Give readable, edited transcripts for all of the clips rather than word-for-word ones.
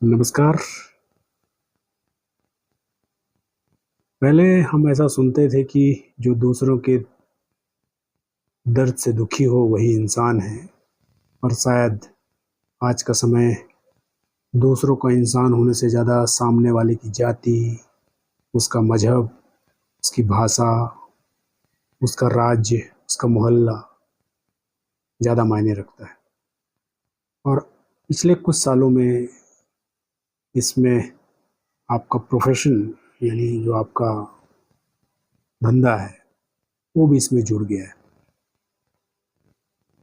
नमस्कार। पहले हम ऐसा सुनते थे कि जो दूसरों के दर्द से दुखी हो वही इंसान है। और शायद आज का समय दूसरों का इंसान होने से ज़्यादा सामने वाले की जाति, उसका मजहब, उसकी भाषा, उसका राज्य, उसका मोहल्ला ज़्यादा मायने रखता है। और पिछले कुछ सालों में इसमें आपका प्रोफेशन यानी जो आपका धंधा है वो भी इसमें जुड़ गया है।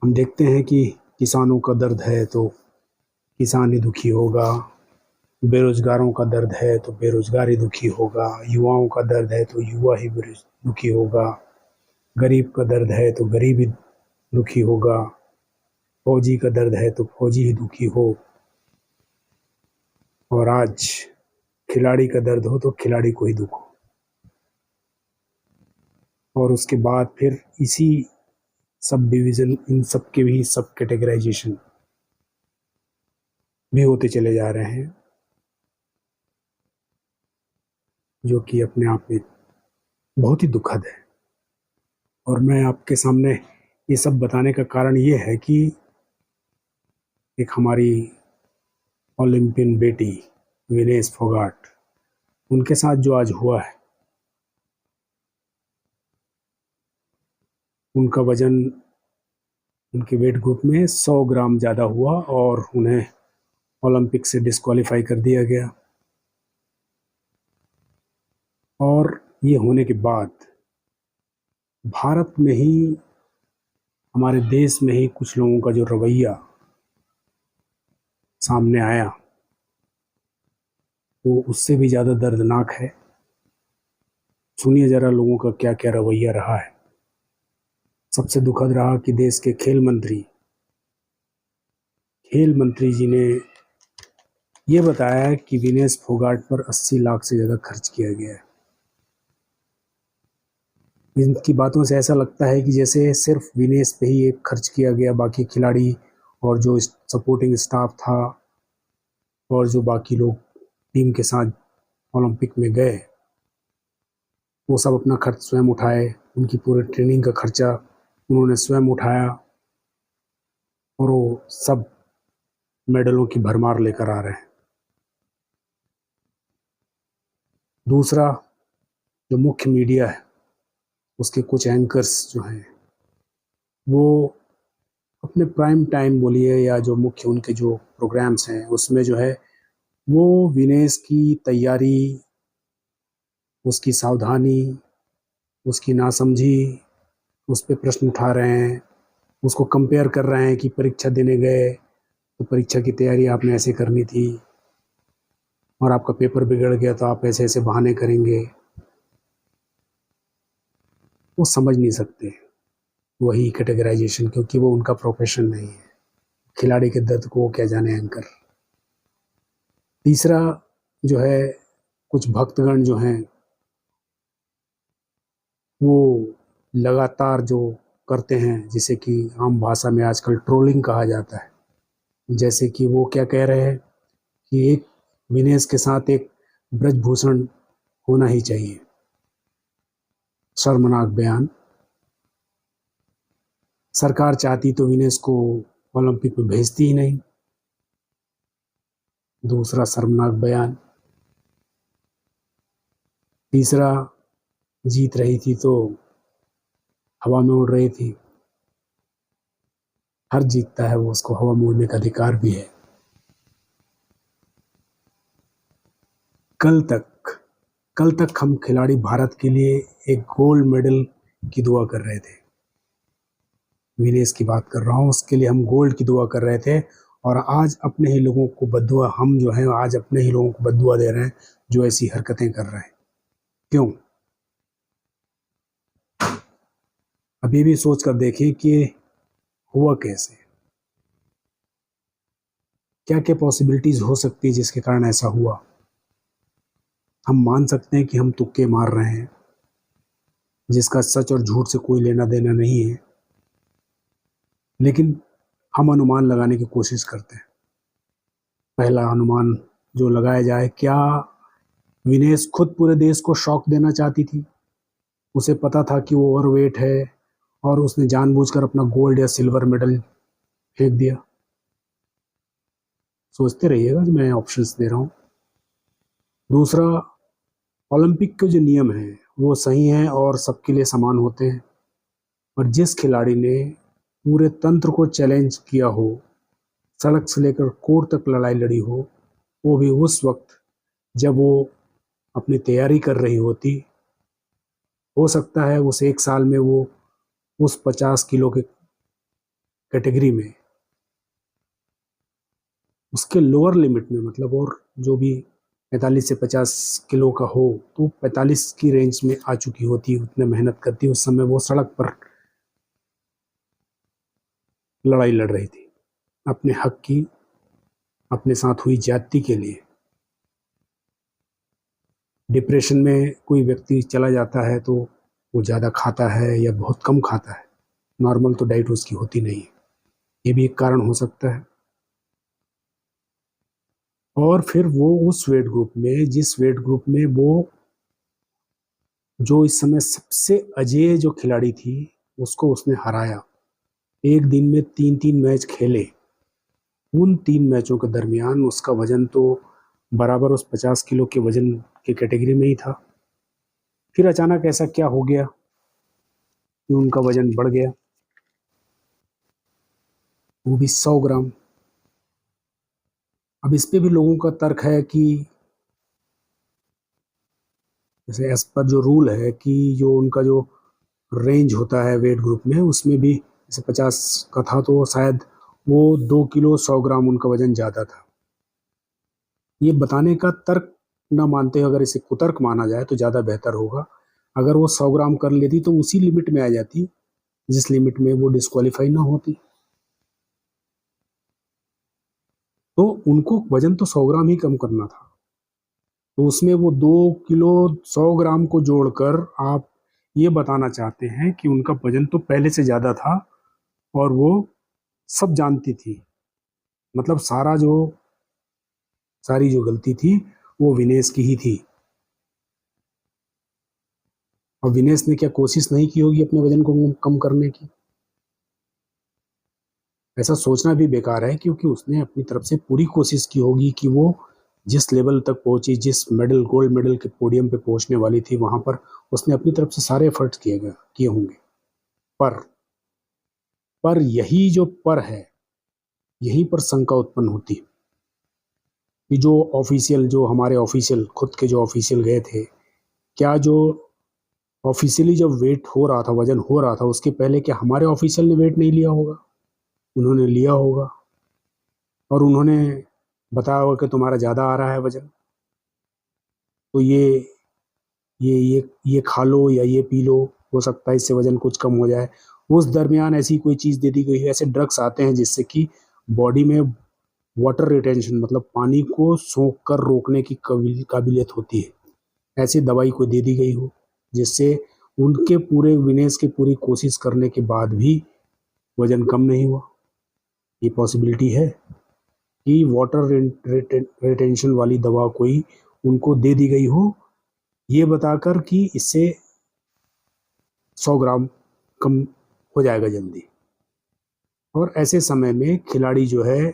हम देखते हैं कि किसानों का दर्द है तो किसान ही दुखी होगा, बेरोजगारों का दर्द है तो बेरोजगार ही दुखी होगा, युवाओं का दर्द है तो युवा ही दुखी होगा, गरीब का दर्द है तो गरीब ही दुखी होगा, फौजी का दर्द है तो फौजी ही दुखी हो, और आज खिलाड़ी का दर्द हो तो खिलाड़ी को ही दुख हो। और उसके बाद फिर इसी सब डिवीज़न, इन सब के भी सब कैटेगराइजेशन भी होते चले जा रहे हैं, जो कि अपने आप में बहुत ही दुखद है। और मैं आपके सामने ये सब बताने का कारण ये है कि एक हमारी ओलंपियन बेटी विनेश फोगाट, उनके साथ जो आज हुआ है, उनका वजन उनके वेट ग्रुप में 100 ग्राम ज़्यादा हुआ और उन्हें ओलंपिक से डिस्क्वालीफाई कर दिया गया। और ये होने के बाद भारत में ही, हमारे देश में ही कुछ लोगों का जो रवैया सामने आया वो उससे भी ज़्यादा दर्दनाक है। सुनिए ज़रा लोगों का क्या क्या रवैया रहा है। सबसे दुखद रहा कि देश के खेल मंत्री जी ने ये बताया कि विनेश फोगाट पर 80 लाख से ज़्यादा खर्च किया गया है। इनकी बातों से ऐसा लगता है कि जैसे सिर्फ विनेश पे ही एक खर्च किया गया, बाकी खिलाड़ी और जो सपोर्टिंग स्टाफ था और जो बाकी लोग टीम के साथ ओलंपिक में गए वो सब अपना खर्च स्वयं उठाए। उनकी पूरे ट्रेनिंग का खर्चा उन्होंने स्वयं उठाया और वो सब मेडलों की भरमार लेकर आ रहे हैं। दूसरा, जो मुख्य मीडिया है उसके कुछ एंकर्स जो हैं वो अपने प्राइम टाइम बोलिए या जो मुख्य उनके जो प्रोग्राम्स हैं उसमें जो है वो विनेश की तैयारी, उसकी सावधानी, उसकी नासमझी, उस पर प्रश्न उठा रहे हैं, उसको कंपेयर कर रहे हैं कि परीक्षा देने गए तो परीक्षा की तैयारी आपने ऐसे करनी थी और आपका पेपर बिगड़ गया तो आप ऐसे ऐसे बहाने करेंगे। वो समझ नहीं सकते वही कैटेगराइजेशन, क्योंकि वो उनका प्रोफेशन नहीं है। खिलाड़ी के दर्द को वो क्या जाने एंकर। तीसरा जो है, कुछ भक्तगण जो हैं वो लगातार जो करते हैं, जिसे कि आम भाषा में आजकल ट्रोलिंग कहा जाता है, जैसे कि वो क्या कह रहे हैं कि एक विनेश के साथ एक ब्रजभूषण होना ही चाहिए। शर्मनाक बयान। सरकार चाहती तो विनेश को ओलंपिक में भेजती ही नहीं। दूसरा शर्मनाक बयान। तीसरा, जीत रही थी तो हवा में उड़ रही थी। हर जीतता है वो, उसको हवा में उड़ने का अधिकार भी है। कल तक हम खिलाड़ी भारत के लिए एक गोल्ड मेडल की दुआ कर रहे थे। विनेश की बात कर रहा हूँ, उसके लिए हम गोल्ड की दुआ कर रहे थे। और आज अपने ही लोगों को बद्दुआ, हम जो हैं आज अपने ही लोगों को बद्दुआ दे रहे हैं जो ऐसी हरकतें कर रहे हैं। क्यों? अभी भी सोच कर देखें कि हुआ कैसे, क्या क्या पॉसिबिलिटीज हो सकती है जिसके कारण ऐसा हुआ। हम मान सकते हैं कि हम तुक्के मार रहे हैं जिसका सच और झूठ से कोई लेना देना नहीं है, लेकिन हम अनुमान लगाने की कोशिश करते हैं। पहला अनुमान जो लगाया जाए, क्या विनेश खुद पूरे देश को शॉक देना चाहती थी? उसे पता था कि वो ओवरवेट है और उसने जानबूझकर अपना गोल्ड या सिल्वर मेडल फेंक दिया? सोचते रहिएगा, जो मैं ऑप्शंस दे रहा हूँ। दूसरा, ओलंपिक के जो नियम हैं वो सही हैं और सबके लिए समान होते हैं, और जिस खिलाड़ी ने पूरे तंत्र को चैलेंज किया हो, सड़क से लेकर कोर्ट तक लड़ाई लड़ी हो, वो भी उस वक्त जब वो अपनी तैयारी कर रही होती, हो सकता है उस एक साल में वो उस 50 किलो के कैटेगरी में उसके लोअर लिमिट में, मतलब और जो भी 45 से 50 किलो का हो, तो 45 की रेंज में आ चुकी होती, उतने मेहनत करती। उस समय वो सड़क पर लड़ाई लड़ रही थी अपने हक की, अपने साथ हुई ज्यादती के लिए। डिप्रेशन में कोई व्यक्ति चला जाता है तो वो ज़्यादा खाता है या बहुत कम खाता है, नॉर्मल तो डाइट उसकी होती नहीं है, ये भी एक कारण हो सकता है। और फिर वो उस वेट ग्रुप में, जिस वेट ग्रुप में वो जो इस समय सबसे अजेय जो खिलाड़ी थी, उसको उसने हराया। एक दिन में 3-3 मैच खेले, उन 3 मैचों के दरमियान उसका वजन तो बराबर उस 50 किलो के वजन की कैटेगरी में ही था। फिर अचानक ऐसा क्या हो गया कि उनका वजन बढ़ गया, वो भी 100 ग्राम। अब इस पे भी लोगों का तर्क है कि जैसे एज पर जो रूल है कि जो उनका जो रेंज होता है वेट ग्रुप में, उसमें भी जैसे 50 का था तो शायद वो 2 किलो 100 ग्राम उनका वजन ज़्यादा था। ये बताने का तर्क न मानते हुए अगर इसे कुतर्क माना जाए तो ज़्यादा बेहतर होगा। अगर वो 100 ग्राम कर लेती तो उसी लिमिट में आ जाती जिस लिमिट में वो डिस्क्वालीफाई ना होती। तो उनको वजन तो 100 ग्राम ही कम करना था, तो उसमें वो 2 किलो 100 ग्राम को जोड़कर आप ये बताना चाहते हैं कि उनका वजन तो पहले से ज़्यादा था और वो सब जानती थी। मतलब सारी जो गलती थी वो विनेश की ही थी। और विनेश ने क्या कोशिश नहीं की होगी अपने वजन को कम करने की? ऐसा सोचना भी बेकार है, क्योंकि उसने अपनी तरफ से पूरी कोशिश की होगी कि वो जिस लेवल तक पहुंची, जिस मेडल गोल्ड मेडल के पोडियम पे पहुंचने वाली थी, वहां पर उसने अपनी तरफ से सारे एफर्ट्स किए होंगे। पर यही जो पर है, यहीं पर शंका उत्पन्न होती है कि जो हमारे ऑफिशियल खुद के जो ऑफिशियल गए थे, क्या जो ऑफिशियली जब वेट हो रहा था, वजन हो रहा था, उसके पहले क्या हमारे ऑफिशियल ने वेट नहीं लिया होगा? उन्होंने लिया होगा और उन्होंने बताया होगा कि तुम्हारा ज़्यादा आ रहा है वजन, तो ये खा लो या ये पी लो, हो सकता है इससे वजन कुछ कम हो जाए। उस दरमियान ऐसी कोई चीज़ दे दी गई है, ऐसे ड्रग्स आते हैं जिससे कि बॉडी में वाटर रिटेंशन, मतलब पानी को सोख कर रोकने की काबिलियत होती है। ऐसी दवाई को दे दी गई हो जिससे उनके पूरे विनेश के पूरी कोशिश करने के बाद भी वजन कम नहीं हुआ। ये पॉसिबिलिटी है कि वाटर रिटेंशन वाली दवा कोई उनको दे दी गई हो, ये बताकर कि इससे 100 ग्राम कम हो जाएगा जल्दी। और ऐसे समय में खिलाड़ी जो है,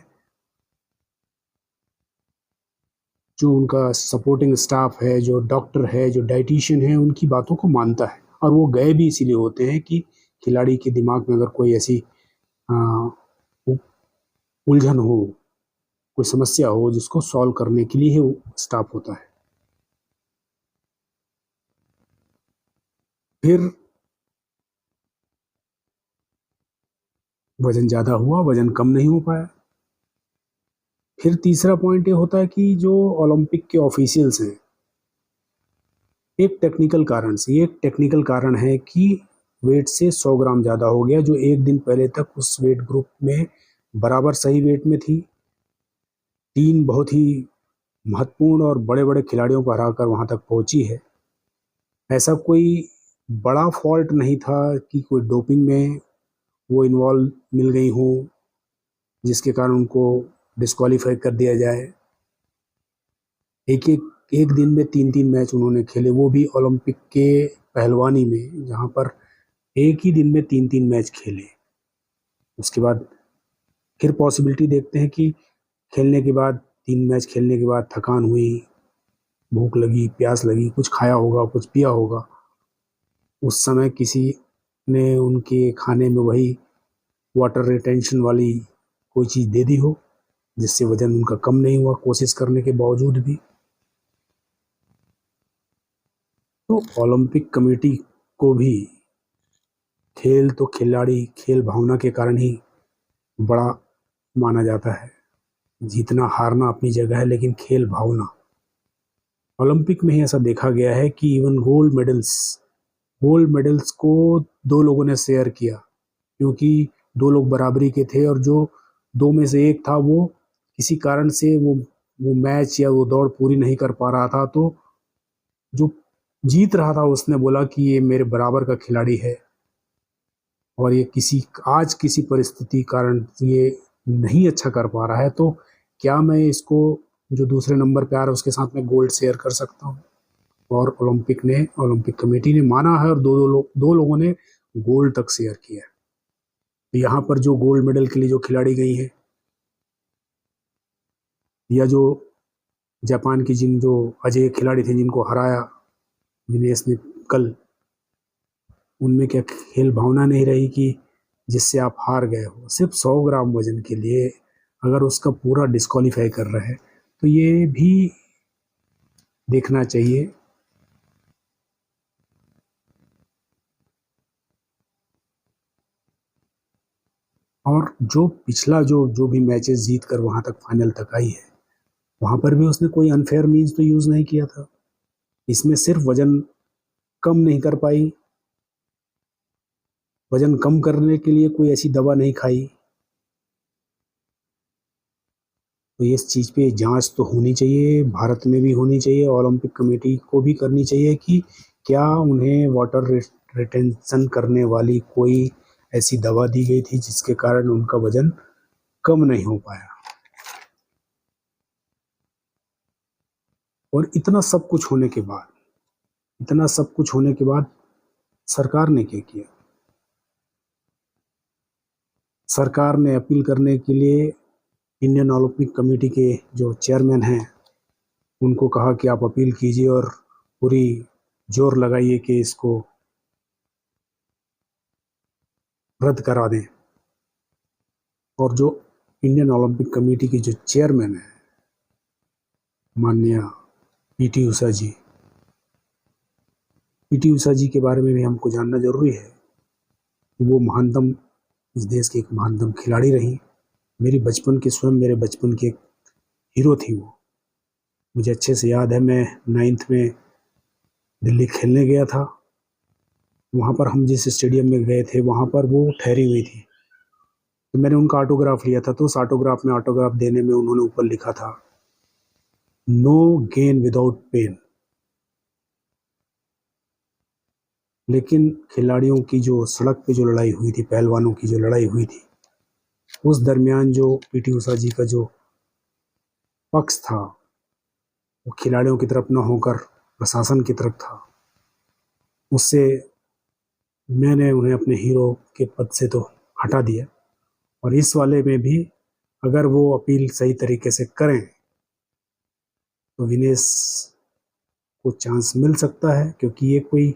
जो उनका सपोर्टिंग स्टाफ है, जो डॉक्टर है, जो डाइटिशियन है, उनकी बातों को मानता है। और वो गए भी इसीलिए होते हैं कि खिलाड़ी के दिमाग में अगर कोई ऐसी उलझन हो, कोई समस्या हो, जिसको सॉल्व करने के लिए ही स्टाफ होता है। फिर वजन ज़्यादा हुआ, वजन कम नहीं हो पाया। फिर तीसरा पॉइंट ये होता है कि जो ओलंपिक के ऑफिशियल्स हैं, एक टेक्निकल कारण है कि वेट से 100 ग्राम ज़्यादा हो गया, जो एक दिन पहले तक उस वेट ग्रुप में बराबर सही वेट में थी। 3 बहुत ही महत्वपूर्ण और बड़े बड़े खिलाड़ियों को हराकर वहां तक पहुंची है। ऐसा कोई बड़ा फॉल्ट नहीं था कि कोई डोपिंग में वो इन्वॉल्व मिल गई हो जिसके कारण उनको डिस्क्वालीफाई कर दिया जाए। एक दिन में 3-3 मैच उन्होंने खेले, वो भी ओलंपिक के पहलवानी में, जहाँ पर एक ही दिन में 3-3 मैच खेले। उसके बाद फिर पॉसिबिलिटी देखते हैं कि खेलने के बाद 3 मैच खेलने के बाद थकान हुई, भूख लगी, प्यास लगी, कुछ खाया होगा, कुछ पिया होगा, उस समय किसी ने उनके खाने में वही वाटर रिटेंशन वाली कोई चीज़ दे दी हो, जिससे वजन उनका कम नहीं हुआ कोशिश करने के बावजूद भी। तो ओलंपिक कमेटी को भी खेल तो खिलाड़ी खेल भावना के कारण ही बड़ा माना जाता है। जीतना हारना अपनी जगह है, लेकिन खेल भावना, ओलंपिक में ही ऐसा देखा गया है कि इवन गोल्ड मेडल्स को 2 लोगों ने शेयर किया, क्योंकि 2 लोग बराबरी के थे और जो 2 में से एक था वो किसी कारण से वो मैच या वो दौड़ पूरी नहीं कर पा रहा था, तो जो जीत रहा था उसने बोला कि ये मेरे बराबर का खिलाड़ी है और ये किसी परिस्थिति कारण ये नहीं अच्छा कर पा रहा है, तो क्या मैं इसको जो दूसरे नंबर पे आ रहा है उसके साथ में गोल्ड शेयर कर सकता हूँ। और ओलंपिक कमेटी ने माना है और दो लोगों ने गोल्ड तक शेयर किया है। तो यहाँ पर जो गोल्ड मेडल के लिए जो खिलाड़ी गई है, या जो जापान की जो अजय खिलाड़ी थे जिनको हराया विनेश ने कल, उनमें क्या खेल भावना नहीं रही कि जिससे आप हार गए हो सिर्फ 100 ग्राम वजन के लिए, अगर उसका पूरा डिस्क्वालीफाई कर रहे हैं, तो ये भी देखना चाहिए। और जो पिछला जो भी मैचेस जीत कर वहां तक फाइनल तक आई है, वहां पर भी उसने कोई अनफेयर मीन्स तो यूज नहीं किया था। इसमें सिर्फ वजन कम नहीं कर पाई, वजन कम करने के लिए कोई ऐसी दवा नहीं खाई। तो इस चीज़ पे जांच तो होनी चाहिए, भारत में भी होनी चाहिए, ओलंपिक कमेटी को भी करनी चाहिए कि क्या उन्हें वाटर रिटेंशन करने वाली कोई ऐसी दवा दी गई थी जिसके कारण उनका वजन कम नहीं हो पाया। और इतना सब कुछ होने के बाद सरकार ने क्या किया? सरकार ने अपील करने के लिए इंडियन ओलंपिक कमेटी के जो चेयरमैन हैं उनको कहा कि आप अपील कीजिए और पूरी जोर लगाइए कि इसको रद्द करा दें। और जो इंडियन ओलंपिक कमेटी की जो चेयरमैन है माननीय पीटी उषा जी के बारे में भी हमको जानना जरूरी है। वो महानतम, इस देश की एक महानतम खिलाड़ी रही, मेरे बचपन की एक हीरो थी वो। मुझे अच्छे से याद है, मैं 9th में दिल्ली खेलने गया था, वहाँ पर हम जिस स्टेडियम में गए थे वहाँ पर वो ठहरी हुई थी, तो मैंने उनका ऑटोग्राफ लिया था। तो उस ऑटोग्राफ देने में उन्होंने ऊपर लिखा था, नो गेन विदाउट पेन। लेकिन खिलाड़ियों की जो सड़क पे जो लड़ाई हुई थी, पहलवानों की जो लड़ाई हुई थी, उस दरमियान जो पीटी उषा जी का जो पक्ष था वो खिलाड़ियों की तरफ न होकर प्रशासन की तरफ था। उससे मैंने उन्हें अपने हीरो के पद से तो हटा दिया। और इस वाले में भी अगर वो अपील सही तरीके से करें तो विनेश को चांस मिल सकता है, क्योंकि ये कोई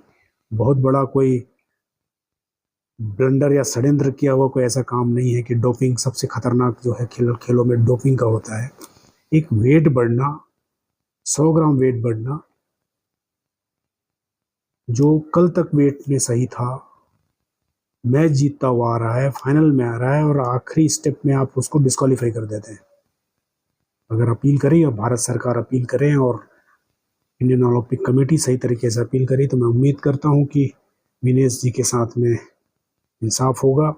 बहुत बड़ा कोई ब्लंडर या षड्यंत्र किया हुआ कोई ऐसा काम नहीं है कि डोपिंग, सबसे खतरनाक जो है खेलों में डोपिंग का होता है। एक वेट बढ़ना, 100 ग्राम वेट बढ़ना, जो कल तक वेट में सही था, मैच जीतता हुआ आ रहा है, फाइनल में आ रहा है और आखिरी स्टेप में आप उसको डिस्क्वालीफाई कर देते हैं। अगर अपील करें या भारत सरकार अपील करें और इंडियन ओलंपिक कमेटी सही तरीके से अपील करी, तो मैं उम्मीद करता हूं कि विनेश जी के साथ में इंसाफ होगा